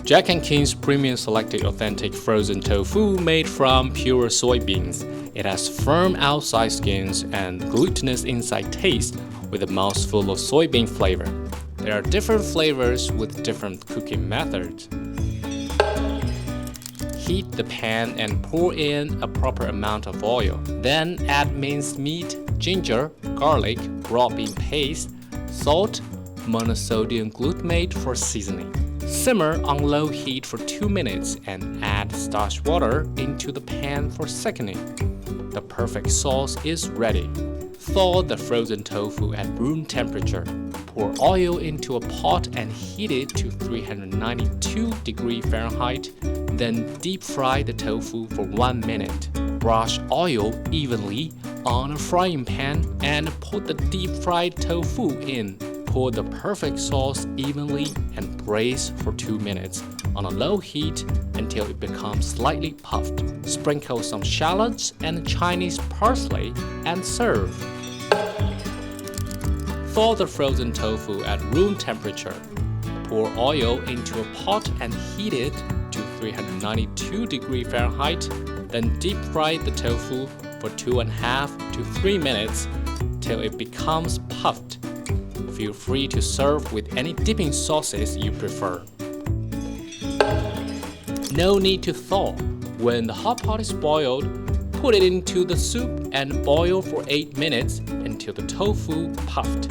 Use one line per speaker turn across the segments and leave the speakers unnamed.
Jack and King's premium selected authentic frozen tofu made from pure soybeans. It has firm outside skins and glutinous inside taste with a mouthful of soybean flavor. There are different flavors with different cooking methods. Heat the pan and pour in a proper amount of oil. Then add minced meat, ginger, garlic, raw bean paste, salt, monosodium glutamate for seasoning. Simmer on low heat for 2 minutes and add starch water into the pan for seconding. The perfect sauce is ready. Thaw the frozen tofu at room temperature. Pour oil into a pot and heat it to 392 degrees Fahrenheit. Then deep fry the tofu for 1 minute. Brush oil evenly on a frying pan and put the deep fried tofu in. Pour the perfect sauce evenly and braise for 2 minutes on a low heat until it becomes slightly puffed. Sprinkle some shallots and Chinese parsley and serve. Thaw the frozen tofu at room temperature. Pour oil into a pot and heat it to 392 degrees Fahrenheit. Then deep fry the tofu for 2.5 to 3 minutes till it becomes puffed. Feel free to serve with any dipping sauces you prefer. No need to thaw. When the hot pot is boiled, put it into the soup and boil for 8 minutes until the tofu puffed.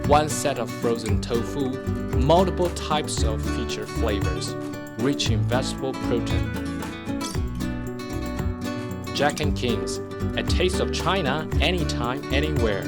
One set of frozen tofu, multiple types of featured flavors, rich in vegetable protein. Jack and King's, a taste of China anytime, anywhere.